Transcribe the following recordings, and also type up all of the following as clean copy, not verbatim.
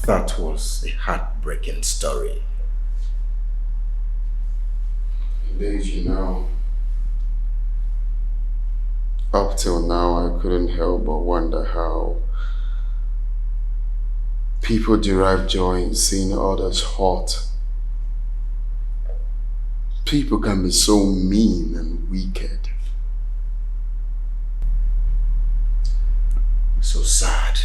That was a heartbreaking story. Indeed, up till now I couldn't help but wonder how people derive joy in seeing others hurt. People can be so mean and wicked. So sad.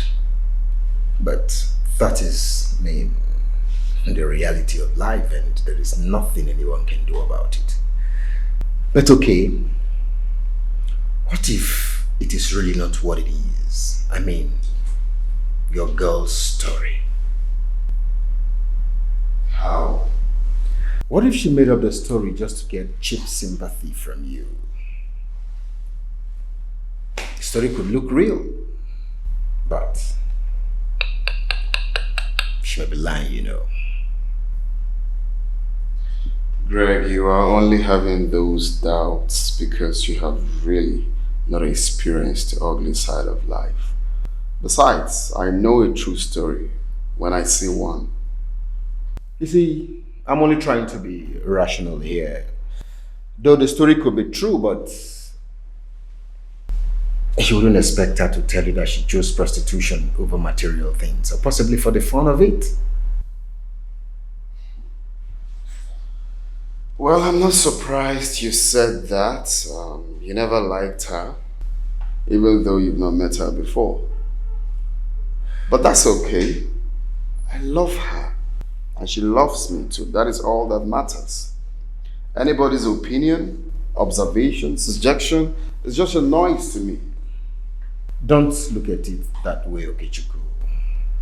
But that is, the reality of life, and there is nothing anyone can do about it. But okay, what if it is really not what it is? Your girl's story. How? What if she made up the story just to get cheap sympathy from you? The story could look real, but she may be lying, Greg, you are only having those doubts because you have really not experienced the ugly side of life. Besides, I know a true story when I see one. You see, I'm only trying to be rational here. Though the story could be true, but you wouldn't expect her to tell you that she chose prostitution over material things, or possibly for the fun of it. Well, I'm not surprised you said that. You never liked her, even though you've not met her before. But that's okay. I love her, and she loves me too. That is all that matters. Anybody's opinion, observation, suggestion is just a noise to me. Don't look at it that way, Okechukwu.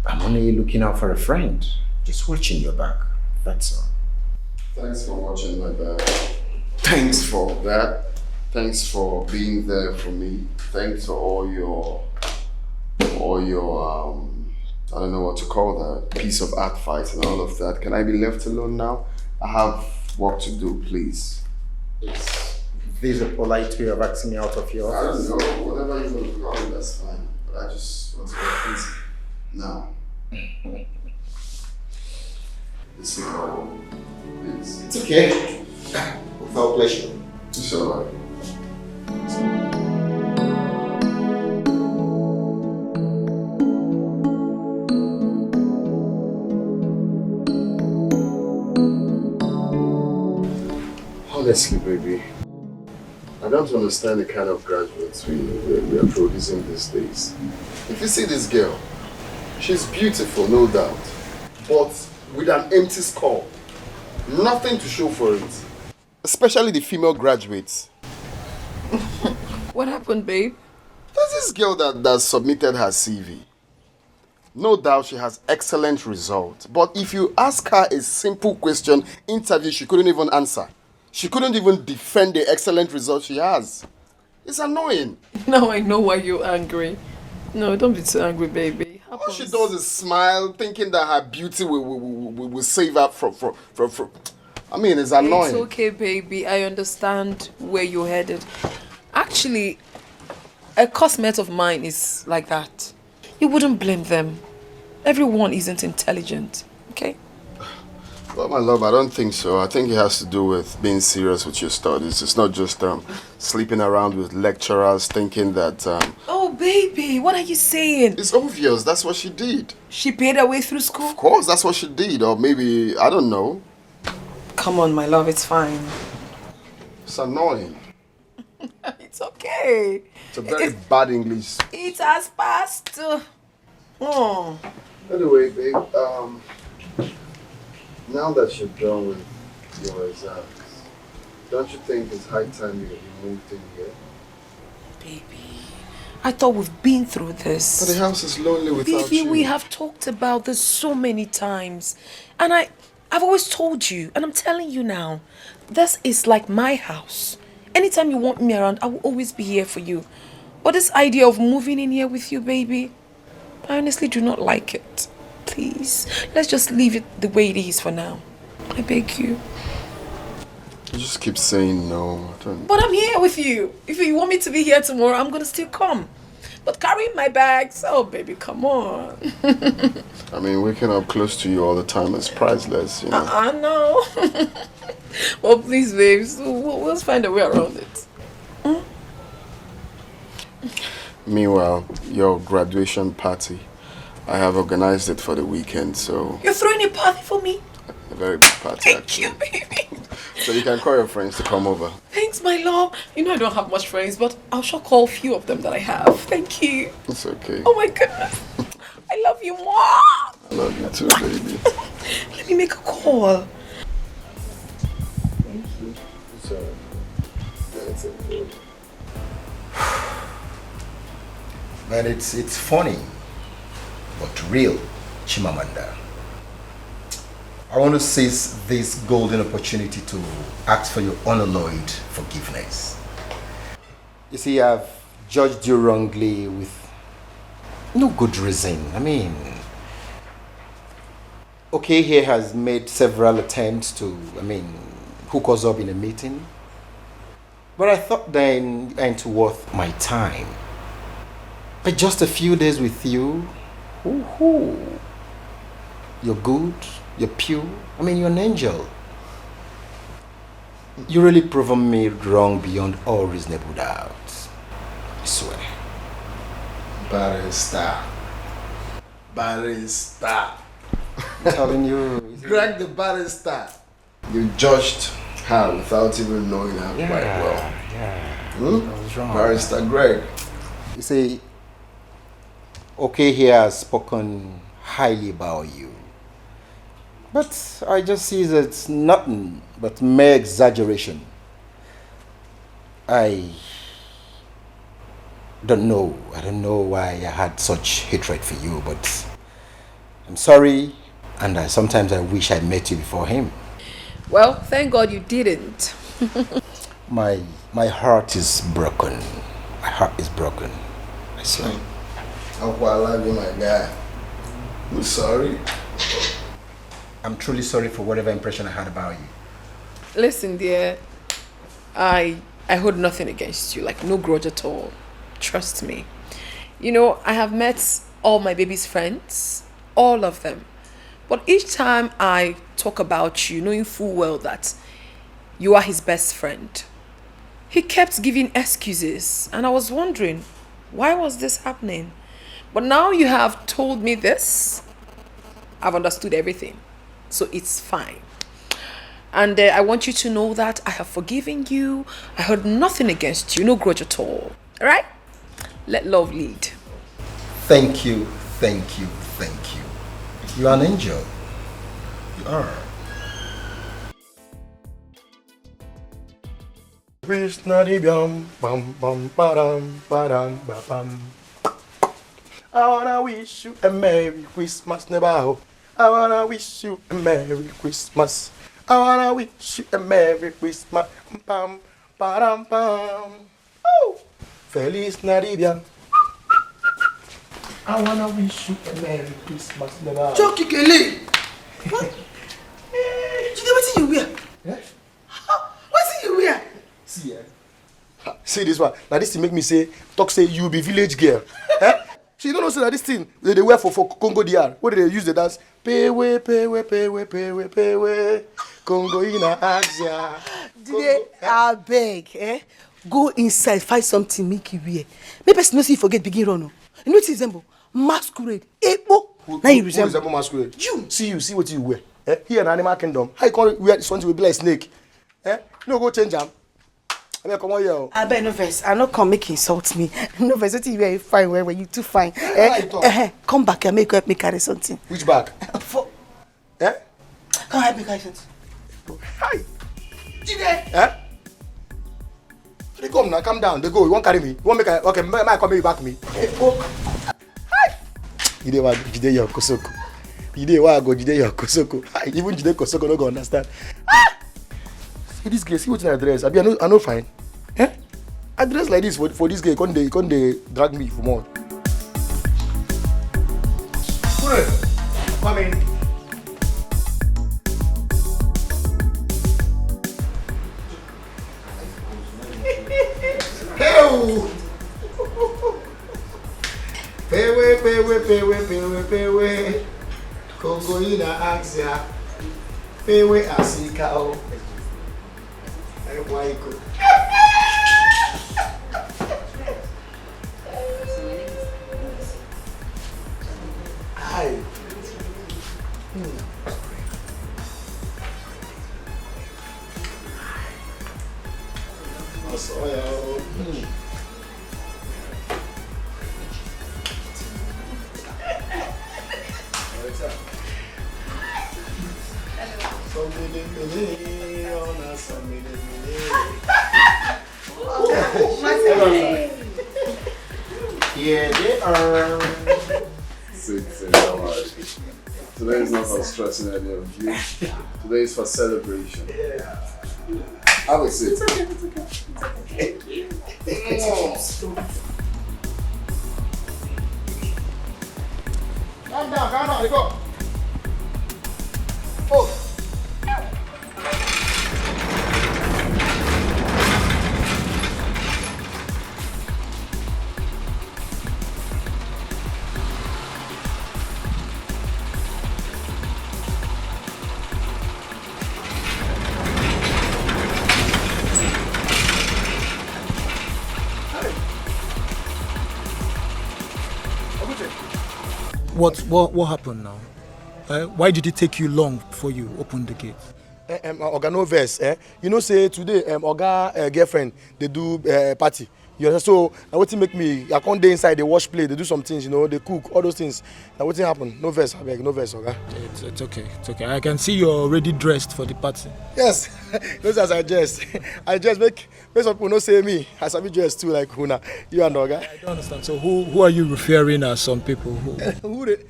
I'm only looking out for a friend, just watching your back, that's all. Thanks for watching my back. Thanks for that. Thanks for being there for me. Thanks for all your I don't know what to call that, piece of advice and all of that. Can I be left alone now? I have work to do, please. Is this a polite way of asking me out of your office? I don't know, whatever you want to call it, that's fine. But I just want to go easy. Now. Etiko, please. It's okay. Without pleasure. It's alright. Honestly, baby, I don't understand the kind of graduates we are producing these days. If you see this girl, she's beautiful, no doubt, but with an empty skull. Nothing to show for it. Especially the female graduates. What happened, babe? There's this girl that submitted her CV. No doubt she has excellent results, but if you ask her a simple question, interview, she couldn't even answer. She couldn't even defend the excellent results she has. It's annoying. Now I know why you're angry. No, don't be too angry, baby. All she does is smile, thinking that her beauty will save her from. It's annoying. It's okay, baby. I understand where you're headed. Actually, a classmate of mine is like that. You wouldn't blame them. Everyone isn't intelligent, okay? Well, my love, I don't think so. I think it has to do with being serious with your studies. It's not just sleeping around with lecturers thinking that... Oh, baby, what are you saying? It's obvious. That's what she did. She paid her way through school? Of course, that's what she did. Or maybe, I don't know. Come on, my love, it's fine. It's annoying. It's okay. It's a very bad English. It has passed. Oh. Anyway, babe, now that you're done with your exams, don't you think it's high time you moved in here? Baby, I thought we've been through this. But the house is lonely without you. Baby, we have talked about this so many times. And I've always told you, and I'm telling you now, this is like my house. Anytime you want me around, I will always be here for you. But this idea of moving in here with you, baby, I honestly do not like it. Please, let's just leave it the way it is for now. I beg you. You just keep saying no. But I'm here with you. If you want me to be here tomorrow, I'm going to still come. But carrying my bags, oh baby, come on. I mean, waking up close to you all the time is priceless, you know. I know. Well, please, babes, we'll find a way around it. Meanwhile, your graduation party, I have organized it for the weekend, so... You're throwing a party for me? A very big party, Thank you, baby. So you can call your friends to come over. Thanks, my love. You know I don't have much friends, but I'll sure call a few of them that I have. Thank you. It's okay. Oh my goodness. I love you more. I love you too, baby. Let me make a call. Thank you. So, that's okay. Man, it's funny, but real, Chimamanda. I want to seize this golden opportunity to ask for your unalloyed forgiveness. You see, I've judged you wrongly with no good reason. I mean, okay, here has made several attempts to, hook us up in a meeting. But I thought then it ain't worth my time. But just a few days with you, woohoo, you're good, you're pure, you're an angel. You really proven me wrong beyond all reasonable doubt. I swear. Barrister. I'm telling you. Greg the barrister. You judged her without even knowing her quite well. Yeah. I was wrong. Barrister Greg. You see, okay, he has spoken highly about you. But I just see that it's nothing but mere exaggeration. I don't know why I had such hatred for you, but I'm sorry, and sometimes I wish I met you before him. Well, thank God you didn't. My heart is broken. My heart is broken. I swear. Uncle, I love you, my guy. I'm sorry. I'm truly sorry for whatever impression I had about you. Listen, dear, I hold nothing against you, like no grudge at all. Trust me. You know, I have met all my baby's friends, all of them. But each time I talk about you, knowing full well that you are his best friend, he kept giving excuses. And I was wondering, why was this happening? But now you have told me this, I've understood everything. So it's fine. And I want you to know that I have forgiven you. I heard nothing against you, no grudge at all. All right? Let love lead. Thank you, thank you, thank you. You are an angel. You are. I wanna wish you a Merry Christmas, Nebaho. I wanna wish you a Merry Christmas. I wanna wish you a Merry Christmas. Pam, pam, pam. Oh, Feliz Navidad. I wanna wish you a Merry Christmas, Nebaho. Chucky Kelly. What? What you wear? Yeah? What you wear? See, see this one. Now this thing make me say, talk say you be village girl. She don't know say that this thing they wear for Congo DR. What do they use the dance? Pay way, pay way, pay way, pay way, pay way. Congo in Asia. Today, I beg, go inside, find something, make you wear. Maybe person no see forget begin run. You know what it resemble? Masquerade. Now you resemble masquerade. You. See what you wear. Here in Animal Kingdom. How you call wear this one to be like snake? No go change them. I mean, come on here. I bet no verse. I not come make insult me. No verse. What you wear fine where you too fine. Come back and make carry something. Which bag? For. Eh? Come help me carry something. Hi. Jide. They come now, calm down. They go. You won't carry me. You won't make a okay. Might come back me. Hi. Jide your kosoko. Jide why go Jide your kosoko. Even Jide kosoko no go understand. See this girl, see what I dress. I know fine. I dress like this for this girl. Can't they drag me for more? Come in. Hey! Pewe. Congo ina axia. Pewe asika o. Waiko. Hi. Yeah, they are. Sit, don't worry. Today is not for stressing any of you. Today is for celebration. Yeah. Have a seat. It's okay. Calm down, go. Oh. What happened now? Why did it take you long before you opened the gate? Oga no verse, you know say today Oga girlfriend they do party. You know, so now wetin make me I come dey inside they wash plate, they do some things, you know, they cook, all those things. Now wetin happen? No verse, abeg, no verse, Oga. It's okay. It's okay. I can see you're already dressed for the party. Yes, those as I dress. I just make some people no say me. I sabi dress too like Huna. You and Oga. I don't understand. So who are you referring as some people? Who they?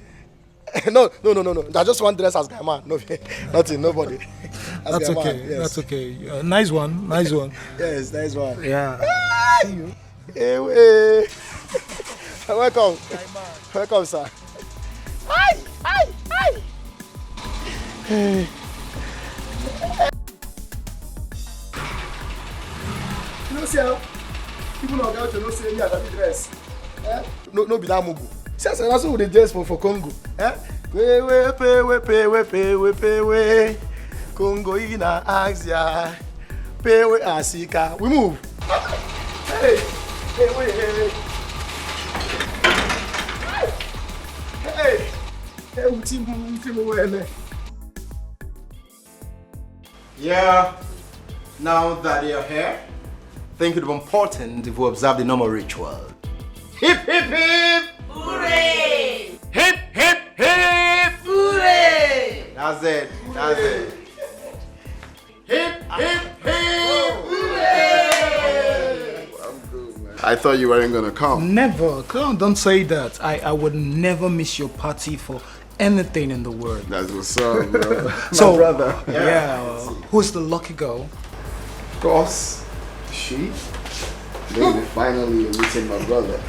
No. I just want dress as guy man. No, nothing, nobody. As That's guy okay. Man, yes. That's okay. Nice one. Nice one. Yes, nice one. Yeah. See you. Hey. Welcome. Welcome, sir. Hi. You know, see, people know how to know say me as I dress. No, be that mugu. See, that's what they dress for Congo. We Congo ina Asia. Pewe asika. We move. Hey. Yeah, now that you're here, I think it would be important if we observe the normal ritual. Hip, hip, hip! Hooray! Hip, hip, hip! Hooray! That's it. Hip, hip, hip! Hooray! I thought you weren't gonna come. Never. Come on, don't say that. I would never miss your party for anything in the world. That's what's up, bro. So, brother. Yeah. Who's the lucky girl? Of course, she. Maybe finally you're meeting my brother.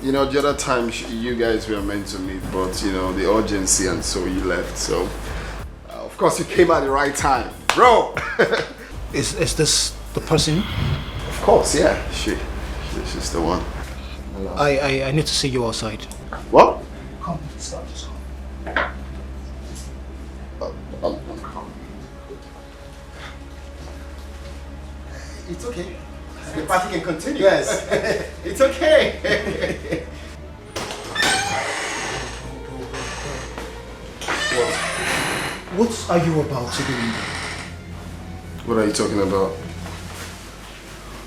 You know, the other time you guys were meant to meet, but you know, the urgency and so you left. So, of course, you came at the right time, bro. Is this the person? Of course, yeah. She's the one. I need to see you outside. What? Come, start this one. I'm coming. It's okay. The party can continue. Yes. It's okay. What are you about to do? What are you talking about?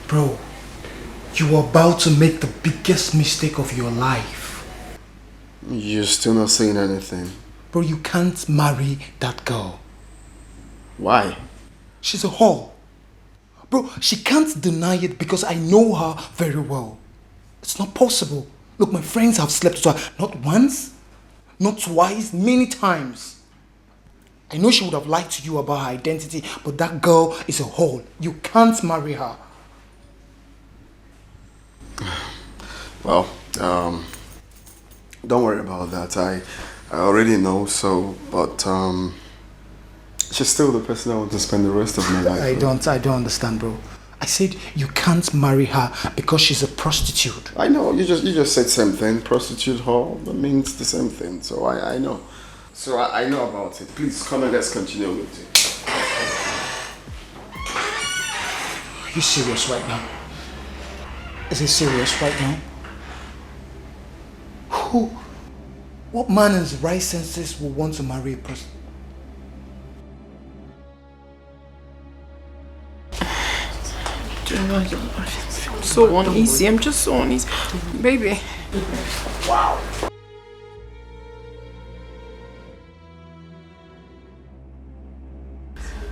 Bro, you are about to make the biggest mistake of your life. You're still not saying anything. Bro, you can't marry that girl. Why? She's a whore. Bro, she can't deny it because I know her very well. It's not possible. Look, my friends have slept with her not once, not twice, many times. I know she would have lied to you about her identity, but that girl is a whore. You can't marry her. Well, don't worry about that. I already know, so, but, she's still the person I want to spend the rest of my life with. I don't understand, bro. I said you can't marry her because she's a prostitute. I know, you just said same thing. Prostitute hall, that means the same thing. So I know. So I know about it. Please come and let's continue with it. Are you serious right now? Is it serious right now? What man in his right senses will want to marry a prostitute? I'm so uneasy. I'm just so uneasy. Baby. Wow.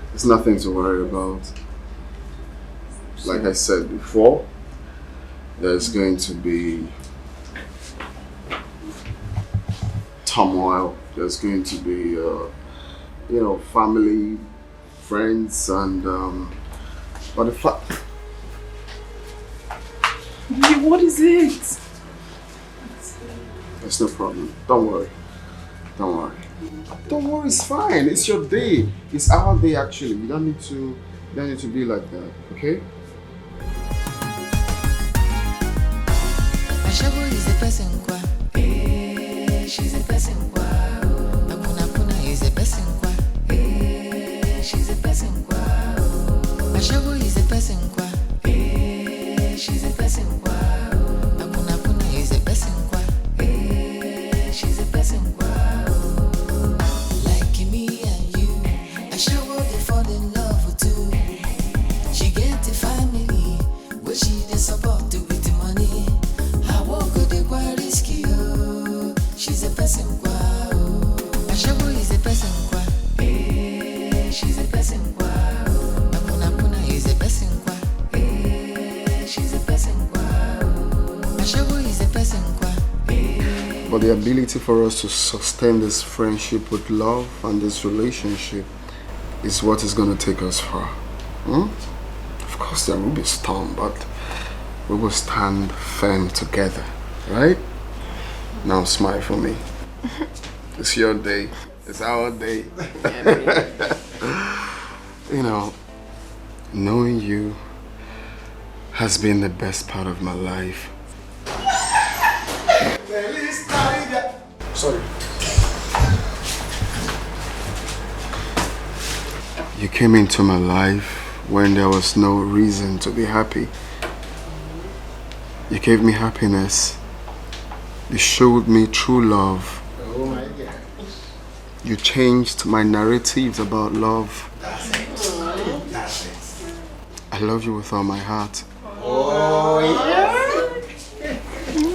There's nothing to worry about. Like I said before, there's going to be turmoil. There's going to be, family, friends, and but the fact. What is it? There's no problem. Don't worry. Don't worry. Don't worry. It's fine. It's your day. It's our day. Actually, you don't need to be like that. Okay? Ashabu is a person kwa. She's a person kwa. Apuna is a person kwa. She's a person kwa. Ashabu is a person kwa. She's a person kwa. Apuna is a person kwa. She's a person kwa. Like me and you, Ashabu they fall in love with you. She get the family, where she dey support with the money. She's a person kwa. Ashabu is a person kwa. She's a person kwa. Apuna is a person kwa. She's a person kwa. Ashabu is a person kwa. But the ability for us to sustain this friendship with love and this relationship is what is going to take us far. Of course, there will be storm, but we will stand firm together, right? Now smile for me. It's your day. It's our day. Knowing you has been the best part of my life. Sorry. You came into my life when there was no reason to be happy. You gave me happiness. You showed me true love. Oh my God. You changed my narratives about love. That's it. That's it. I love you with all my heart. Oh yeah.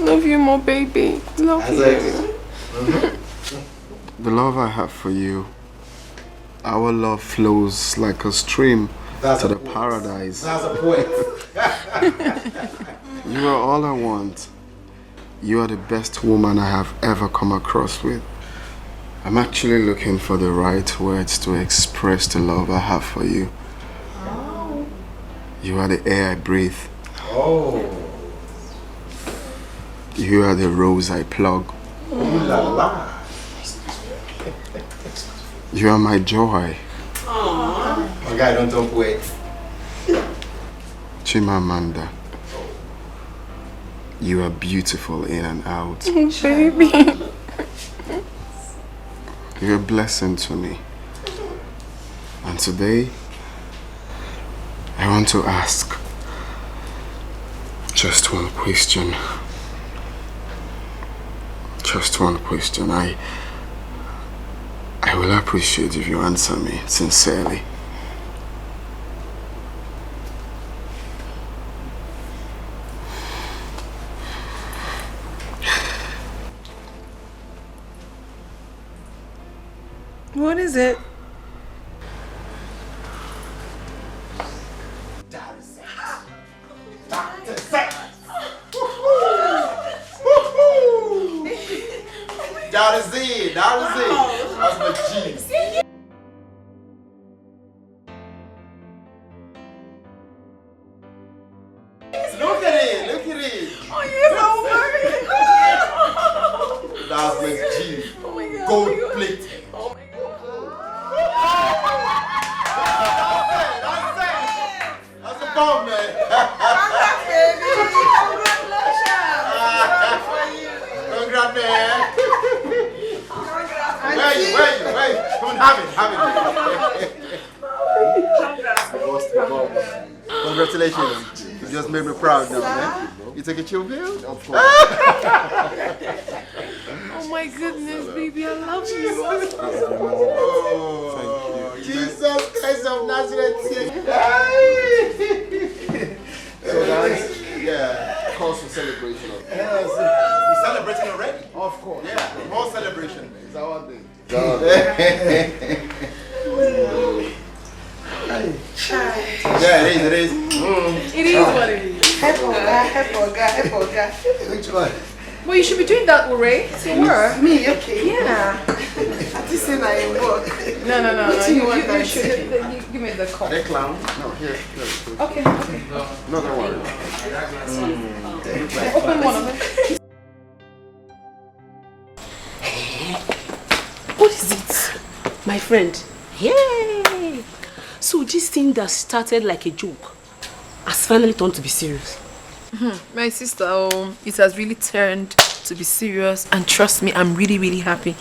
Love you more, baby. Love you. The love I have for you, our love flows like a stream to the paradise. That's a poet. You are all I want. You are the best woman I have ever come across with. I'm actually looking for the right words to express the love I have for you. Oh. You are the air I breathe. Oh. You are the rose I plug. Ooh la la. You are my joy. My guy don't talk wait. Chimamanda. You are beautiful in and out. Baby. You're a blessing to me. And today, I want to ask just one question. Just one question. I will appreciate if you answer me sincerely. What is it? That is it. That's my G. Look at it. Oh, you're so worried. That's my G. Oh my God. Gold plate. Oh my God. That's the bomb, man. Congratulations. You just made me proud now, man. You take a chill pill? Of course. Oh my goodness, baby, I love you. Oh, Jesus Christ of Nazareth. So guys, yeah, cause for celebration. Yes, we're celebrating already. Of course. Yeah, more celebration. It's our day. Yeah, it is. It is what it is. Help Oga. Which one? Well, you should be doing that, Ure. See, were. Me, okay. Yeah. I just say I work. No. You want You should. Give me the cup. Hey, clown. No, here. Okay. No, don't worry. Open one of them. What is it? My friend. Yay! So this thing that started like a joke has finally turned to be serious. My sister, it has really turned to be serious, and trust me, I'm really, really happy.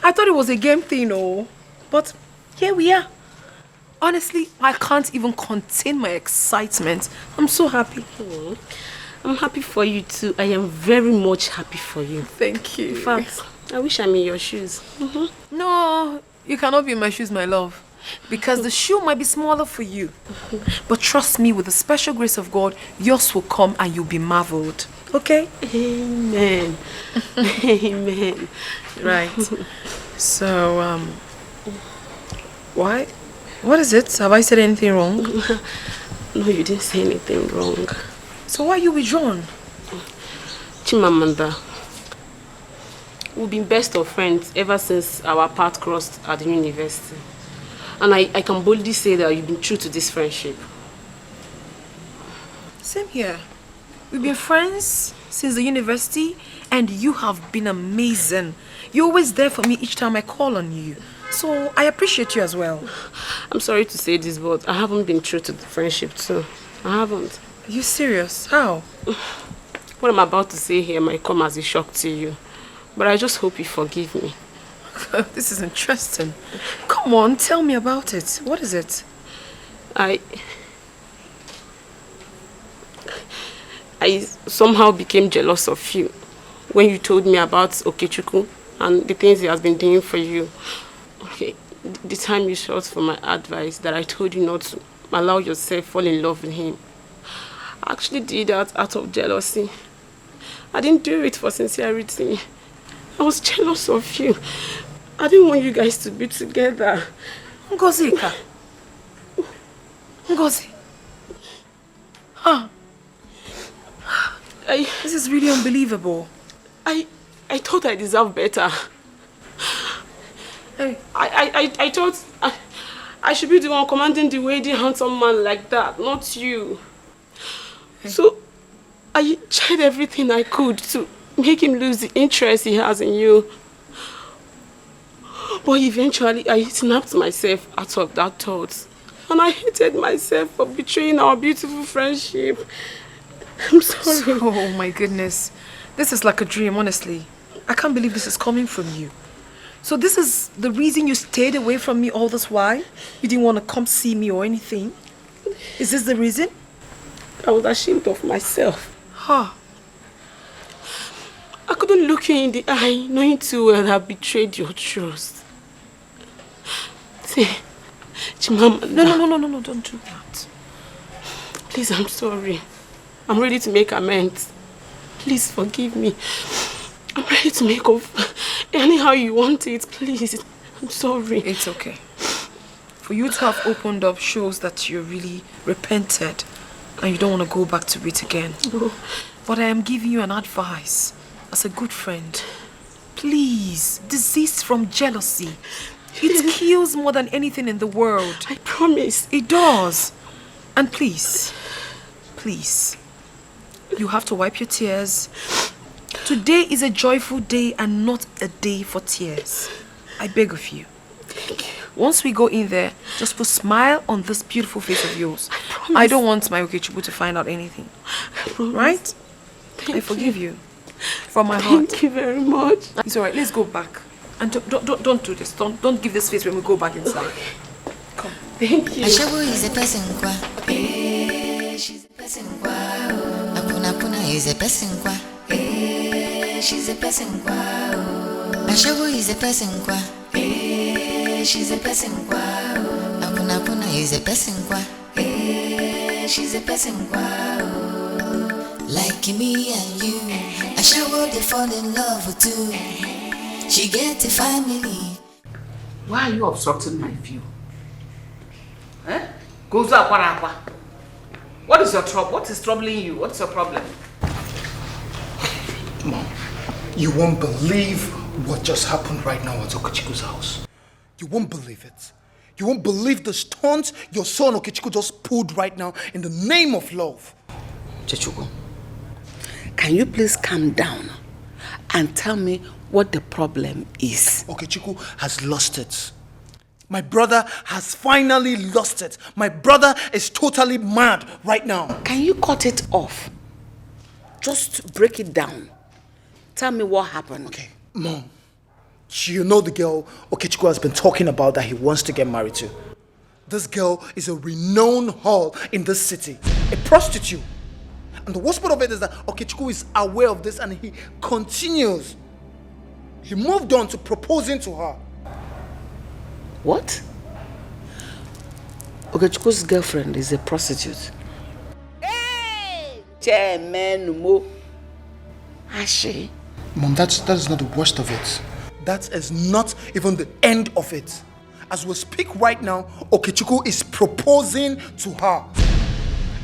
I thought it was a game thing, but here we are. Honestly, I can't even contain my excitement. I'm so happy. I'm happy for you too. I am very much happy for you. Thank you. In fact, I wish I'm in your shoes. No, you cannot be in my shoes, my love. Because the shoe might be smaller for you. But trust me, with the special grace of God, yours will come and you'll be marveled. Okay? Amen. Amen. Right. So, why? What is it? Have I said anything wrong? No, you didn't say anything wrong. So why are you withdrawn? Chimamanda, we've been best of friends ever since our path crossed at the university. And I can boldly say that you've been true to this friendship. Same here. We've been friends since the university, and you have been amazing. You're always there for me each time I call on you. So I appreciate you as well. I'm sorry to say this, but I haven't been true to the friendship too. I haven't. Are you serious? How? What I'm about to say here might come as a shock to you, but I just hope you forgive me. This is interesting. Come on, tell me about it. What is it? I somehow became jealous of you when you told me about Okechukwu and the things he has been doing for you. Okay, the time you shot for my advice that I told you not to allow yourself fall in love with him. I actually did that out of jealousy. I didn't do it for sincerity. I was jealous of you. I didn't want you guys to be together. Ngozika. Ngozi. Huh. This is really unbelievable. I thought I deserved better. Hey. I thought I should be the one commanding the wedding handsome man like that, not you. Hey. So I tried everything I could to make him lose the interest he has in you. But eventually I snapped myself out of that thought. And I hated myself for betraying our beautiful friendship. I'm sorry. Oh my goodness. This is like a dream, honestly. I can't believe this is coming from you. So this is the reason you stayed away from me all this while? You didn't want to come see me or anything? Is this the reason? I was ashamed of myself. Huh. I couldn't look you in the eye knowing too well I betrayed your trust. See, Chimamanda. No, don't do that. Please, I'm sorry. I'm ready to make amends. Please forgive me. I'm ready to make up anyhow you want it, please. I'm sorry. It's okay. For you to have opened up shows that you really repented and you don't want to go back to it again. No. But I am giving you an advice as a good friend. Please, desist from jealousy. It kills more than anything in the world. I promise. It does. And please, you have to wipe your tears. Today is a joyful day and not a day for tears. I beg of you. Thank you. Once we go in there, just put a smile on this beautiful face of yours. I don't want my Okechukwu to find out anything. Right? I forgive you. From my heart. Thank you very much. It's alright, let's go back. And don't do this. Don't give this face when we go back inside. Come. Thank you. Ashawo is a person kwa. She's a person kwa. Akuna is a person kwa. She's a person kwa. Ashawo is a person kwa. She's a person kwa. Akuna is a person kwa. She's a person kwa. Like me and you, Ashawo they fall in love with you. She get a family. Why are you obstructing my view? Eh? Goes up, what is your trouble? What is troubling you? What's your problem? Mom, you won't believe what just happened right now at Okechiku's house. You won't believe it. You won't believe the stunt your son Okechiku just pulled right now in the name of love. Chechuku, can you please calm down and tell me what the problem is? Okechiku has lost it. My brother has finally lost it. My brother is totally mad right now. Can you cut it off? Just break it down. Tell me what happened. Okay, Mom. You know the girl Okechiku has been talking about that he wants to get married to. This girl is a renowned whore in this city. A prostitute. And the worst part of it is that Okechiku is aware of this and he continues. He moved on to proposing to her. What? Okechiku's girlfriend is a prostitute. Hey! Chairman Mo. Ashe. Mom, that is not the worst of it. That is not even the end of it. As we speak right now, Okechiku is proposing to her.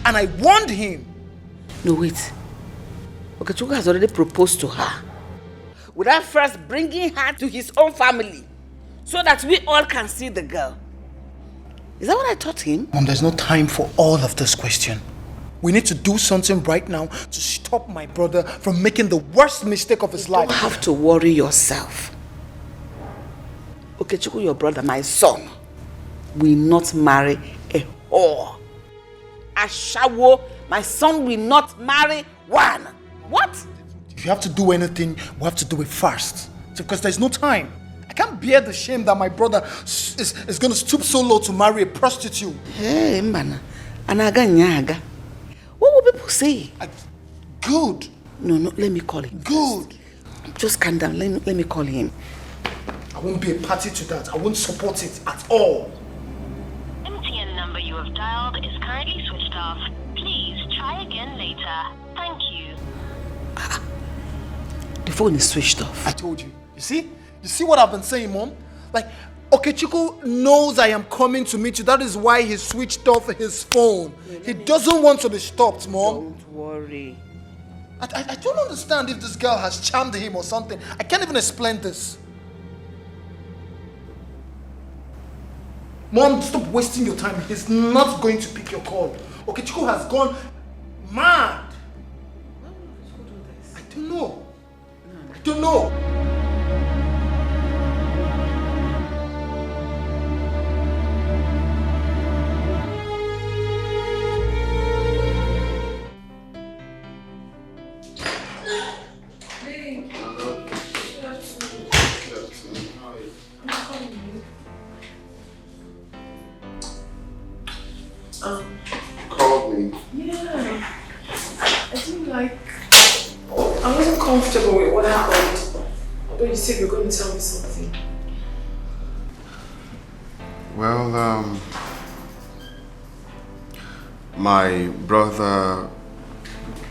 And I warned him. No, wait. Okechiku has already proposed to her. Without first bringing her to his own family. So that we all can see the girl. Is that what I taught him? Mom, there's no time for all of this question. We need to do something right now to stop my brother from making the worst mistake of his life. You don't have to worry yourself. Okechiku, your brother, my son, will not marry a whore. Ashawo, my son will not marry one. What? If you have to do anything, we have to do it fast. Because there's no time. I can't bear the shame that my brother is going to stoop so low to marry a prostitute. Hey, Mbana. Anaga nyaga. What will people say? Good. No, let me call him. Good. Just calm down. Let me call him. I won't be a party to that. I won't support it at all. MTN number you have dialed is currently switched off. Please try again later. Thank you. The phone is switched off. I told you. You see? You see what I've been saying, Mom? Like, Okechiku knows I am coming to meet you. That is why he switched off his phone. He doesn't want to be stopped, Mom. Don't worry. I don't understand if this girl has charmed him or something. I can't even explain this. Mom, stop wasting your time. He's not going to pick your call. Okechiku has gone mad. Why would Okechiku do this? I don't know. I don't know. Called me. Yeah. I think like I wasn't comfortable with what happened. Although you said you were going to tell me something. Well, my brother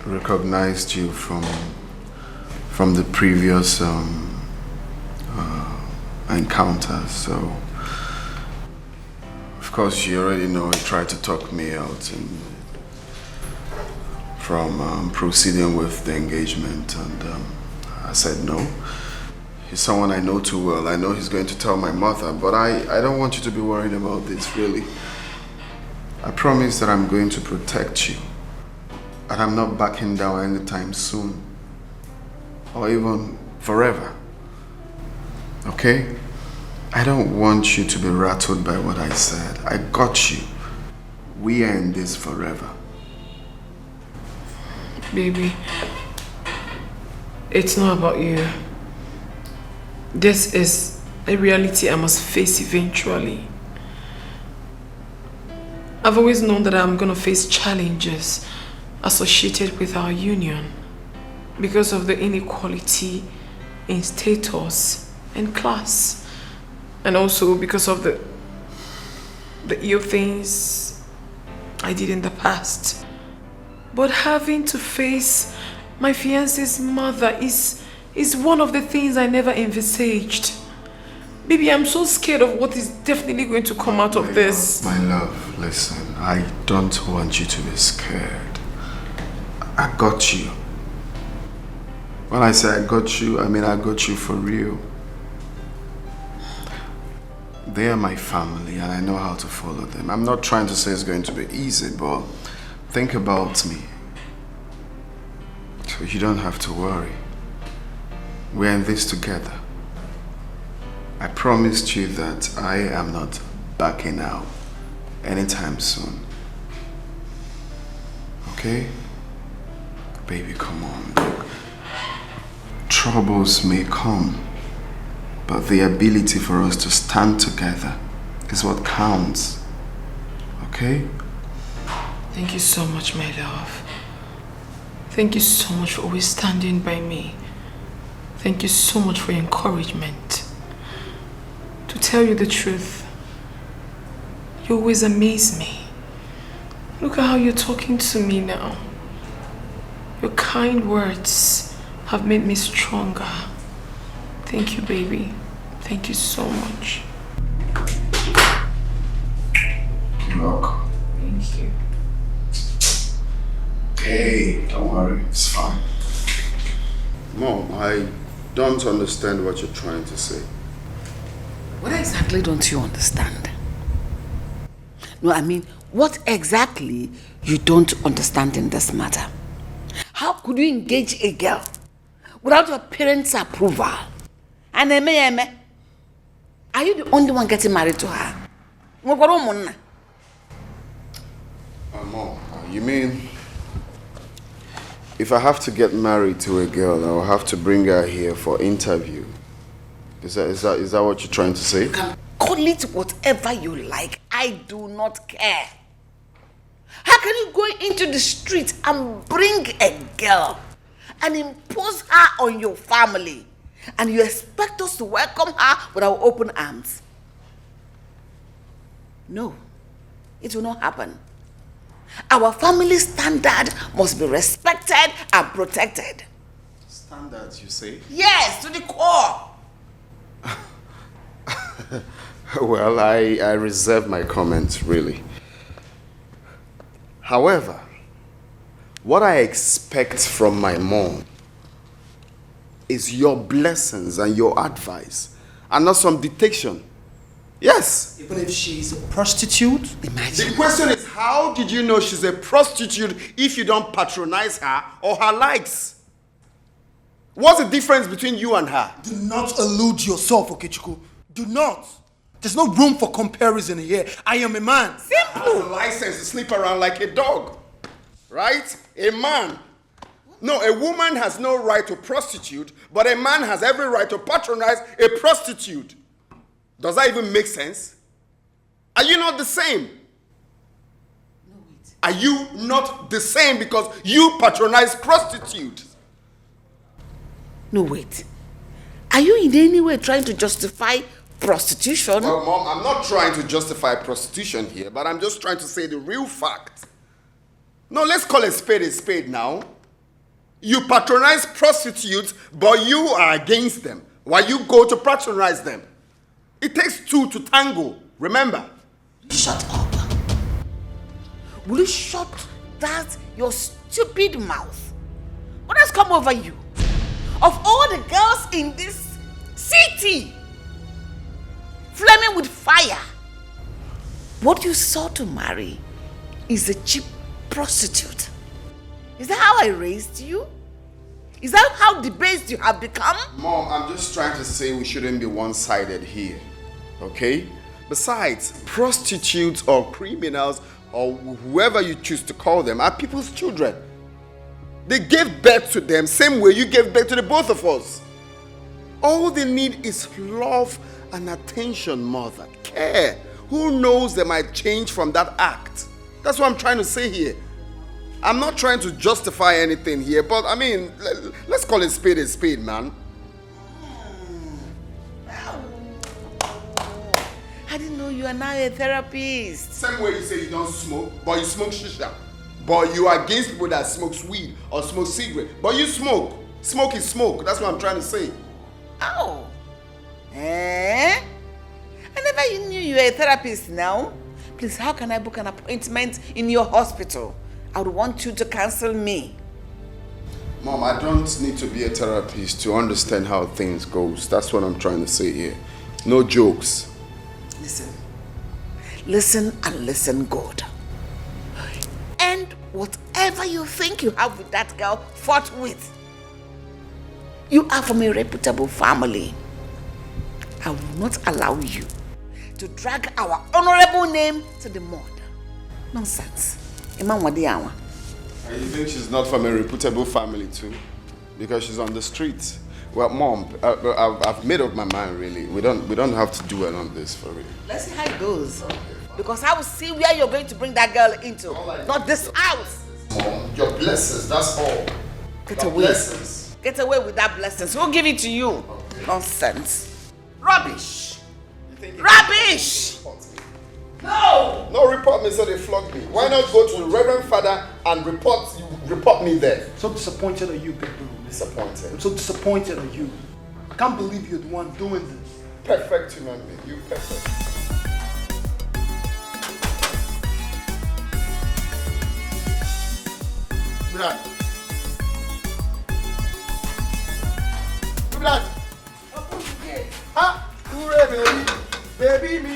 recognized you from the previous encounter, so of course you already know he tried to talk me out from proceeding with the engagement, and I said no. He's someone I know too well. I know he's going to tell my mother, but I don't want you to be worried about this, really. I promise that I'm going to protect you, and I'm not backing down anytime soon, or even forever. Okay? I don't want you to be rattled by what I said. I got you. We are in this forever. Baby, it's not about you. This is a reality I must face eventually. I've always known that I'm gonna face challenges associated with our union because of the inequality in status and class, and also because of the ill things I did in the past. But having to face my fiancé's mother is one of the things I never envisaged. Baby, I'm so scared of what is definitely going to come out of this. My love, listen, I don't want you to be scared. I got you. When I say I got you, I mean I got you for real. They are my family and I know how to follow them. I'm not trying to say it's going to be easy, but think about me. So you don't have to worry. We're in this together. I promised you that I am not backing out anytime soon. Okay? Baby, come on. Look. Troubles may come, but the ability for us to stand together is what counts. Okay? Thank you so much, my love. Thank you so much for always standing by me. Thank you so much for your encouragement. To tell you the truth, you always amaze me. Look at how you're talking to me now. Your kind words have made me stronger. Thank you, baby. Thank you so much. Look. Thank you. Hey, don't worry, it's fine. Mom, I don't understand what you're trying to say. What exactly don't you understand? No, I mean, what exactly you don't understand in this matter? How could you engage a girl without your parents' approval? And are you the only one getting married to her? Mom, you mean if I have to get married to a girl, I'll have to bring her here for interview? Is that what you're trying to say? You can call it whatever you like. I do not care. How can you go into the street and bring a girl and impose her on your family, and you expect us to welcome her with our open arms? No, it will not happen. Our family standard must be respected and protected. Standards, you say? Yes, to the core. Well, I reserve my comments, really. However, what I expect from my mom is your blessings and your advice, and not some dictation. Yes. Even if she's a prostitute? The question is, how did you know she's a prostitute if you don't patronize her or her likes? What's the difference between you and her? Do not allude yourself, Okechukwu. Do not. There's no room for comparison here. I am a man. Simple. Has a license to sleep around like a dog, right? A man. No, a woman has no right to prostitute, but a man has every right to patronize a prostitute. Does that even make sense? Are you not the same? No, wait. Are you not the same because you patronize prostitutes? No, wait. Are you in any way trying to justify prostitution? Well, Mom, I'm not trying to justify prostitution here, but I'm just trying to say the real fact. No, let's call a spade now. You patronize prostitutes, but you are against them, while you go to patronize them. It takes two to tango, remember? Shut up. Will you shut that your stupid mouth? What has come over you? Of all the girls in this city, flaming with fire, what you sought to marry is a cheap prostitute. Is that how I raised you? Is that how debased you have become? Mom, I'm just trying to say we shouldn't be one-sided here, okay? Besides, prostitutes or criminals or whoever you choose to call them are people's children. They gave birth to them same way you gave birth to the both of us. All they need is love An attention mother. Care. Who knows they might change from that act? That's what I'm trying to say here. I'm not trying to justify anything here, but I mean, let's call it a spade, man. I didn't know you are now a therapist. Same way you say you don't smoke, but you smoke shisha. But you are against people that smoke weed or smoke cigarette. But you smoke. Smoke is smoke. That's what I'm trying to say. Oh. Eh? I never knew you were a therapist now. Please, how can I book an appointment in your hospital? I would want you to cancel me. Mom, I don't need to be a therapist to understand how things goes. That's what I'm trying to say here. No jokes. Listen. Listen and listen good. And whatever you think you have with that girl, forthwith. You are from a reputable family. I will not allow you to drag our honorable name to the mud. Nonsense. And you think she's not from a reputable family too? Because she's on the streets. Well, Mom, I've made up my mind really. We don't have to dwell on this for real. Let's see how it goes. Because I will see where you're going to bring that girl into. Not this house. Mom, your blessings, that's all. Get away. Blessings. Get away with that blessings. Who'll give it to you? Okay. Nonsense. Rubbish. Rubbish! No! No, report me so they flog me. Why not go to the Reverend Father and report me there? So disappointed at you, people. Disappointed? I'm so disappointed at you. I can't believe you're the one doing this. Perfect human being. You perfect. Brad. Brad. Ah, hooray, baby me.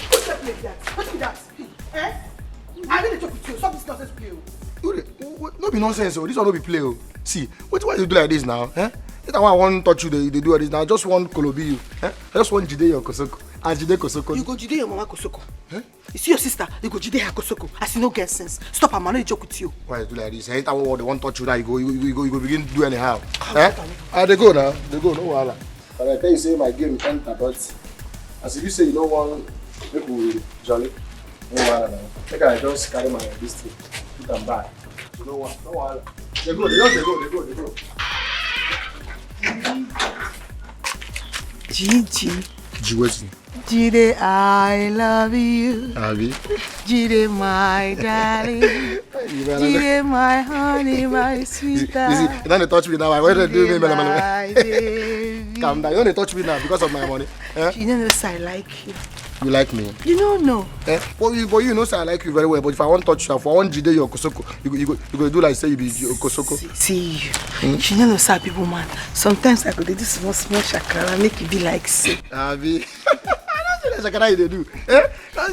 What's that like that? What's that? Eh? I didn't talk with you. Stop this nonsense, play. No be nonsense, oh. This one no be play, oh. See, why you do like this now? Eh? That's why I want to touch you, they do all this now. I just want Kolobi you. Eh? I just want Jide your Kosoko. And Jide Kosoko. You go Jide your mama Kosoko. Eh? You see your sister, you go Jide her Kosoko. I see no get sense. Stop, I'm not joke with you. Why you do like this? Anytime they want to touch you now, you go begin to do anyhow. Eh? They go now. They go, no wahala. And I tell you say my game enter, but as if you say you don't want make we jolly. No wahala now. Make I just carry my this thing, put them back. You know what? No wahala. They go. Gigi. Jiwezi. Jide, I love you. Abi. Jide, my darling. Jide, my honey, my sweetheart. You don't touch me now. I want to do me. Calm down. You don't touch me now because of my money. Eh? You don't know I like you. You like me? You don't know. Eh? But you know I like you very well. But if I want to touch you, if I want Jide your Kosoko, you go do like say you be your Kosoko. See you. You don't know sad people, man. Sometimes I go do this small shakara, make it be like say. Abi. I don't know shakara you do. Eh?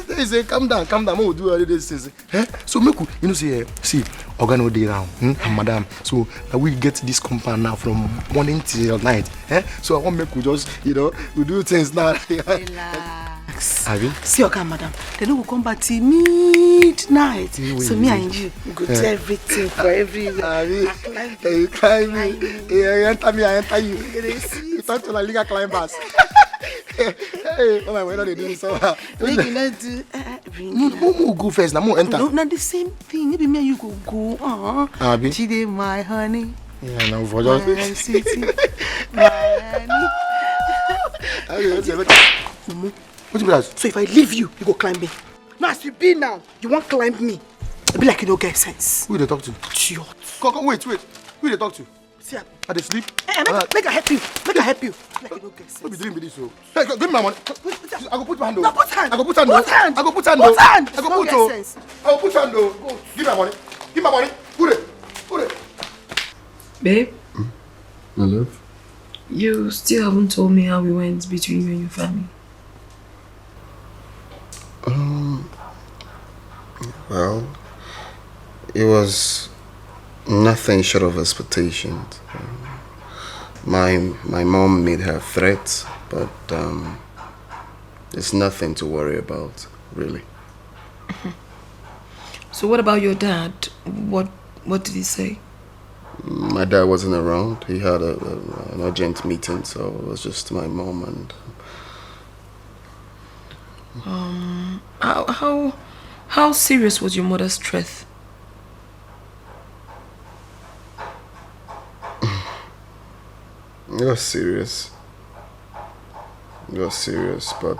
They say calm down. We'll do all this things. Eh? So make you know say see, Organo day round, and madam. So we get this compound now from morning till night. Eh? So I want make we just we do things now. See your madam. They don't come back till midnight. So me and you go do everything for everywhere. You climb me. You enter me, I enter you. You talk to the legal climbers. Hey, oh my God, they do this so well. No, go first. Now, enter. No, not the same thing. Maybe me and you go. Abi. Jide, my honey. Yeah, no, for just. My sweetie. My honey. What do you mean? So if I leave you, you go climb me. Now as you be now, you won't climb me. It be like you don't get sense. Who they talk to? Idiot. Come, wait. Who they talk to? See, are they sleep? Hey, make I help you. Make I help you. Like you don't get sense. What be doing with this? So? Hey, give me my money. I go put my hand. No, put hand. I go put hand. Put hand. I go put hand. Put hand. I go put hand. I go put hand. Give me my money. Give me my money. Who they? Babe? My love? You still haven't told me how we went between you and your family. Well, it was nothing short of expectations. My mom made her threats, but it's nothing to worry about, really. So what about your dad? What did he say? My dad wasn't around. He had an urgent meeting, so it was just my mom and... How serious was your mother's threat? It was serious. It was serious, but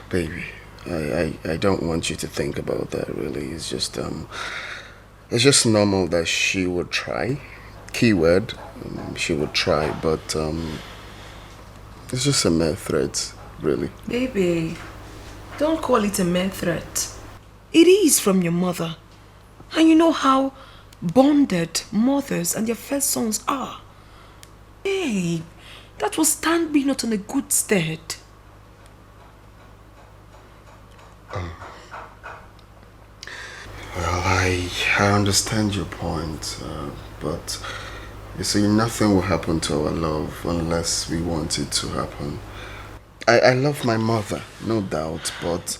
baby, I don't want you to think about that really. It's just normal that she would try. Keyword, she would try, but it's just a mere threat, really. Baby, don't call it a mere threat. It is from your mother. And you know how bonded mothers and their first sons are. Babe, that will stand me not on a good stead. Well, I understand your point, but you see, nothing will happen to our love unless we want it to happen. I love my mother, no doubt, but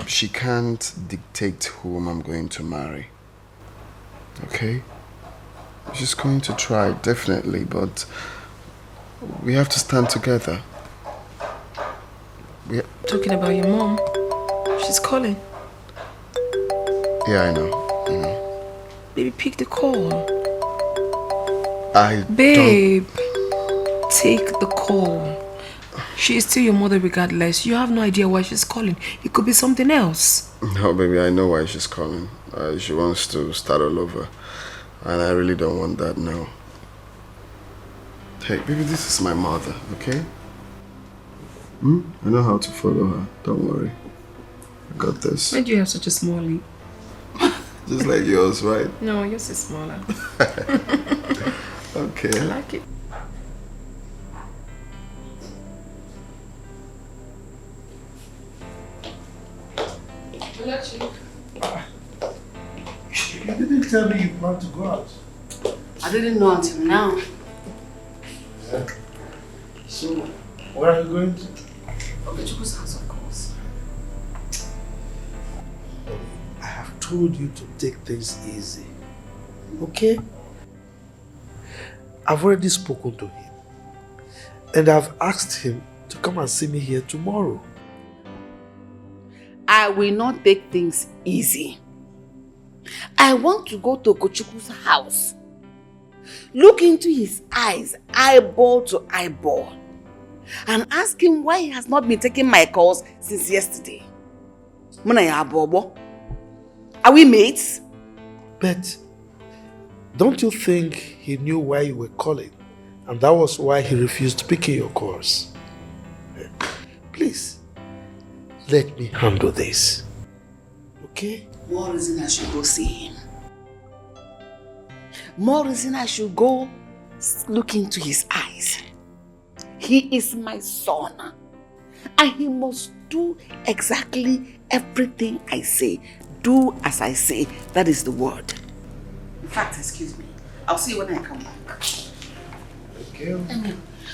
she can't dictate whom I'm going to marry. Okay? She's going to try, definitely, but we have to stand together. Talking about your mom, she's calling. Yeah, I know. Baby, pick the call. Babe, take the call. She is still your mother regardless. You have no idea why she's calling. It could be something else. No, baby, I know why she's calling. She wants to start all over. And I really don't want that now. Hey, baby, this is my mother, okay? I know how to follow her. Don't worry. I got this. Why do you have such a small lip? Just like yours, right? No, yours is smaller. Okay. I like it. You didn't tell me you plan to go out. I didn't know until now. Yeah. So, where are you going to? Okechuk's house, of course. I have told you to take things easy. Okay? I've already spoken to him. And I've asked him to come and see me here tomorrow. I will not take things easy. I want to go to Okechuk's house. Look into his eyes, eyeball to eyeball, and ask him why he has not been taking my calls since yesterday. Are we mates? But don't you think he knew why you were calling? And that was why he refused picking your calls. Please, let me handle this. Okay? More reason I should go see him. More reason I should go look into his eyes. He is my son. And he must do exactly everything I say. Do as I say. That is the word. In fact, excuse me. I'll see you when I come back. Okay.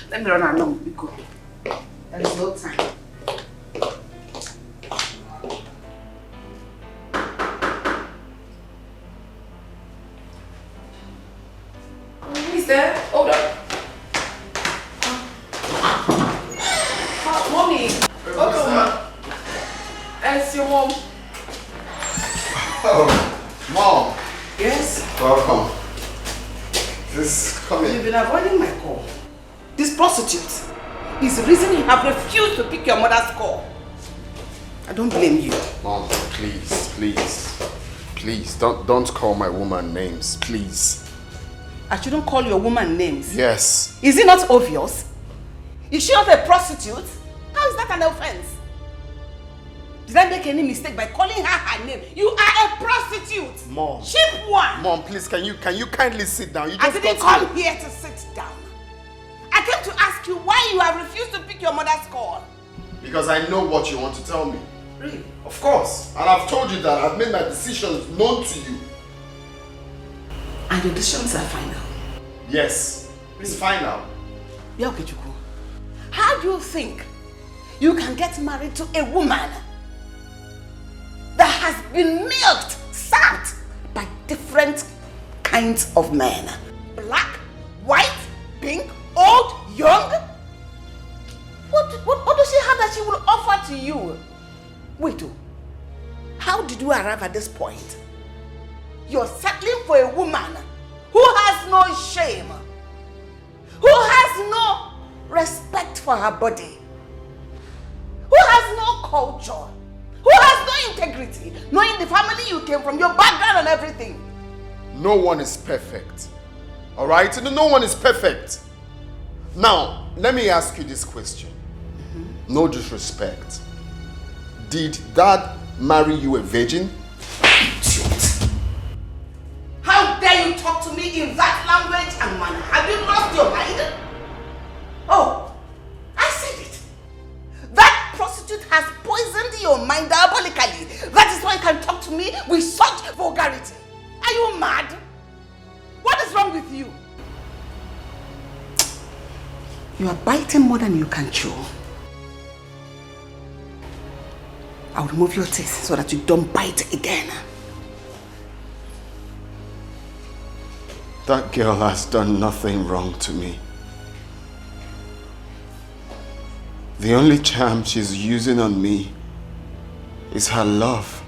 Let me run along because there is no time. He's there. Hold up. Mommy. Welcome. It's your mom. Oh, Mom. Yes? Welcome. Just come in. You've been avoiding my call. This prostitute is the reason you have refused to pick your mother's call. I don't blame you. Mom, please, don't call my woman names, please. I shouldn't call your woman names. Yes. Is it not obvious? Is she not a prostitute? How is that an offense? Did I make any mistake by calling her name? You are a prostitute. Mom. Cheap one. Mom, please, can you kindly sit down? You I just didn't got come here to sit down. I came to ask you why you have refused to pick your mother's call. Because I know what you want to tell me. Really? Of course. And I've told you that I've made my decisions known to you. And your decisions are final. Yes. It's final. Yeah, Okechukwu. How do you think you can get married to a woman that has been milked, sapped, different kinds of men. Black, white, pink, old, young. What does she have that she will offer to you? Wait, how did you arrive at this point? You're settling for a woman who has no shame, who has no respect for her body, who has no culture, who has no integrity, knowing the family you came from, your background and everything. No one is perfect. Alright? No one is perfect. Now, let me ask you this question. No disrespect. Did Dad marry you a virgin? How dare you talk to me in that language and manner? Have you lost your mind? Oh, I said it. That prostitute has poisoned your mind diabolically. That is why you can talk to me with such vulgarity. Are you mad? What is wrong with you? You are biting more than you can chew. I'll remove your teeth so that you don't bite again. That girl has done nothing wrong to me. The only charm she's using on me is her love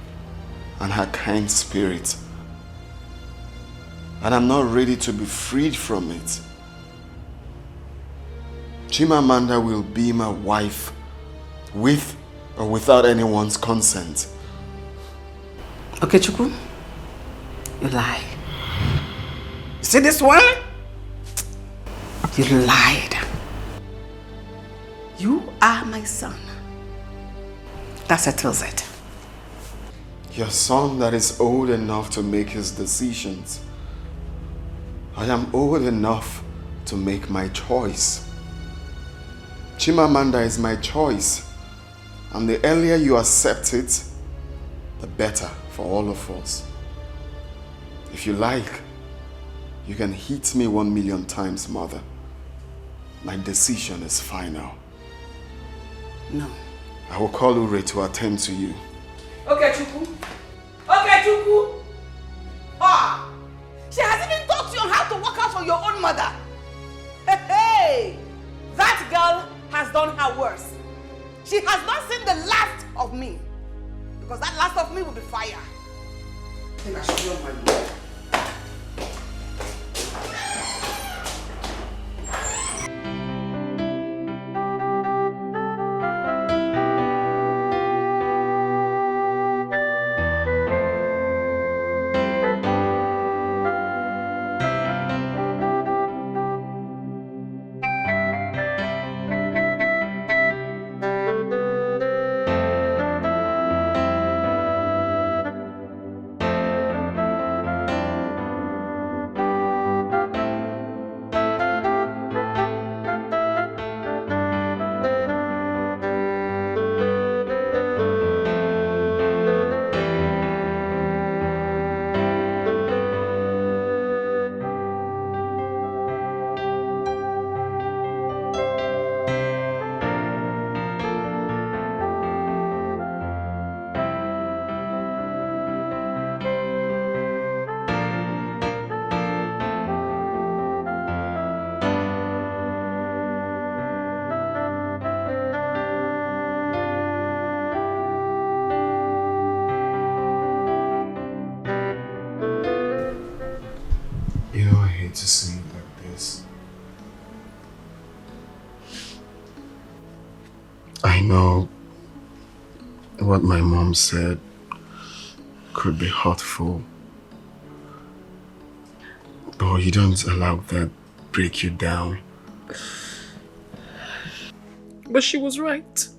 and her kind spirit. And I'm not ready to be freed from it. Chimamanda will be my wife with or without anyone's consent. Okay, Chukwu, you lie. You see this one? You lied. You are my son. That settles it. Your son that is old enough to make his decisions. I am old enough to make my choice. Chimamanda is my choice. And the earlier you accept it, the better for all of us. If you like, you can hit me 1,000,000 times, Mother. My decision is final. No. I will call Ure to attend to you. Okay, Chukwu. Okay, Chukwu. Ah! She hasn't even taught you how to work out for your own mother. Hey! That girl has done her worst. She has not seen the last of me. Because that last of me will be fire. I think I should be on my way. To see it like this. I know what my mom said could be hurtful, but you don't allow that break you down. But she was right.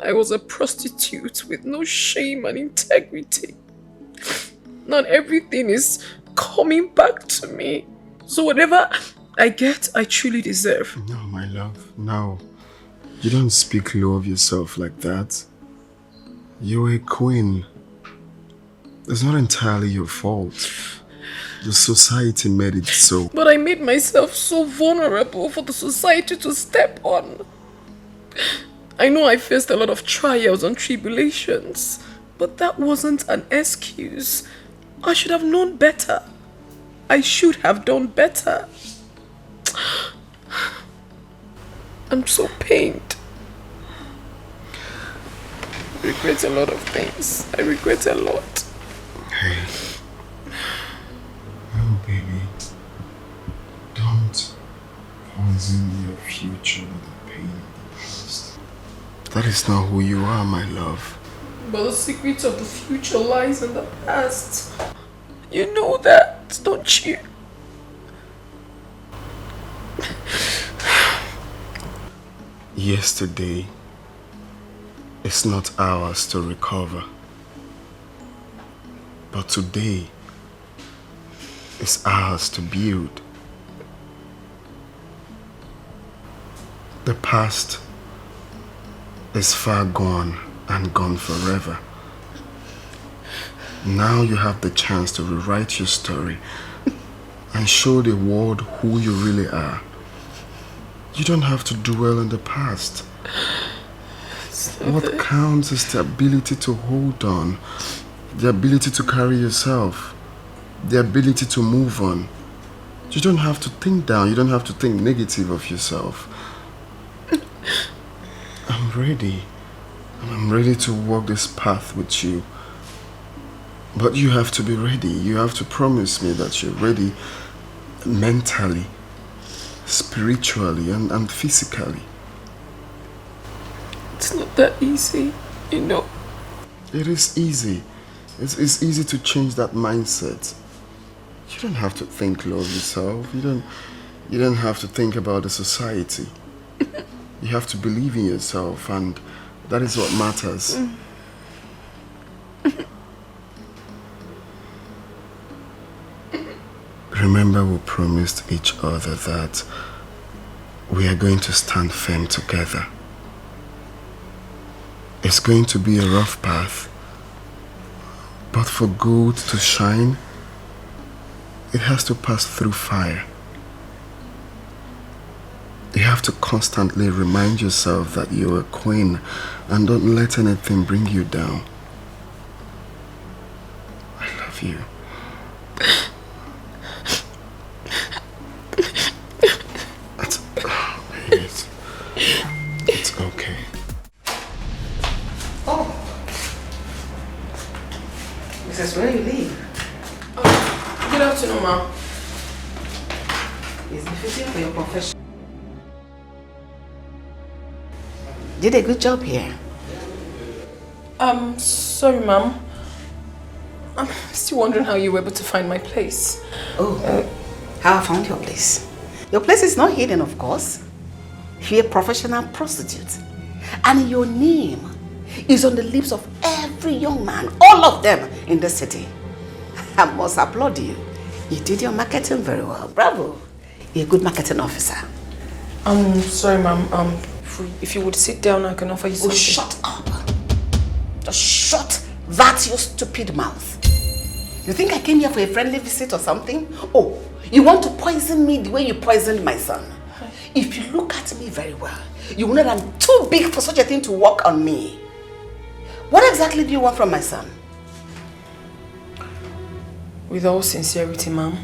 I was a prostitute with no shame and integrity. Not everything is coming back to me. So whatever I get, I truly deserve. No, my love, no. You don't speak low of yourself like that. You're a queen. It's not entirely your fault. The society made it so. But I made myself so vulnerable for the society to step on. I know I faced a lot of trials and tribulations, but that wasn't an excuse. I should have known better. I should have done better. I'm so pained. I regret a lot of things. I regret a lot. Hey. Oh, baby. Don't poison your future with the pain of the past. That is not who you are, my love. But the secret of the future lies in the past. You know that, don't you? Yesterday is not ours to recover. But today is ours to build. The past is far gone and gone forever. Now you have the chance to rewrite your story and show the world who you really are. You don't have to dwell on the past. What counts is the ability to hold on, the ability to carry yourself, the ability to move on. You don't have to think down, you don't have to think negative of yourself. I'm ready. I'm ready to walk this path with you. But you have to be ready. You have to promise me that you're ready mentally, spiritually, and physically. It's not that easy, you know. It is easy. It's easy to change that mindset. You don't have to think low of yourself. You don't have to think about the society. You have to believe in yourself, and that is what matters. Remember, we promised each other that we are going to stand firm together. It's going to be a rough path, but for gold to shine, it has to pass through fire. You have to constantly remind yourself that you're a queen and don't let anything bring you down. I love you. It's okay. Oh. Mrs. Where you leave? Good afternoon, ma'am. It's befitting for your profession. Did a good job here. Sorry, ma'am. I'm still wondering how you were able to find my place. Oh, how I found your place. Your place is not hidden, of course. You're a professional prostitute. And your name is on the lips of every young man, all of them in the city. I must applaud you. You did your marketing very well. Bravo. You're a good marketing officer. Sorry, ma'am. If you would sit down, I can offer you something. Oh, shut up. Just shut that your stupid mouth. You think I came here for a friendly visit or something? Oh, you want to poison me the way you poisoned my son? If you look at me very well, you know that I'm too big for such a thing to work on me. What exactly do you want from my son? With all sincerity, ma'am,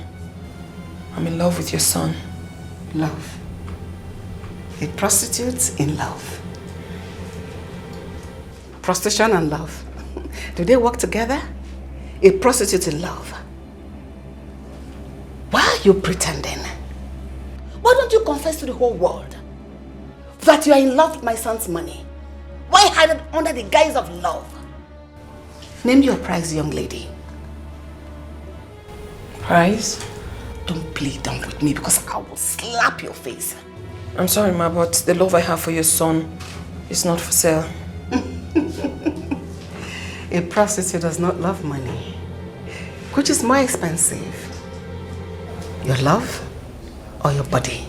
I'm in love with your son. Love. A prostitute in love. Prostitution and love. Do they work together? A prostitute in love. Why are you pretending? Why don't you confess to the whole world that you are in love with my son's money? Why hide it under the guise of love? Name your price, young lady. Price? Don't play dumb with me because I will slap your face. I'm sorry, ma, but the love I have for your son is not for sale. A prostitute does not love money. Which is more expensive? Your love or your body?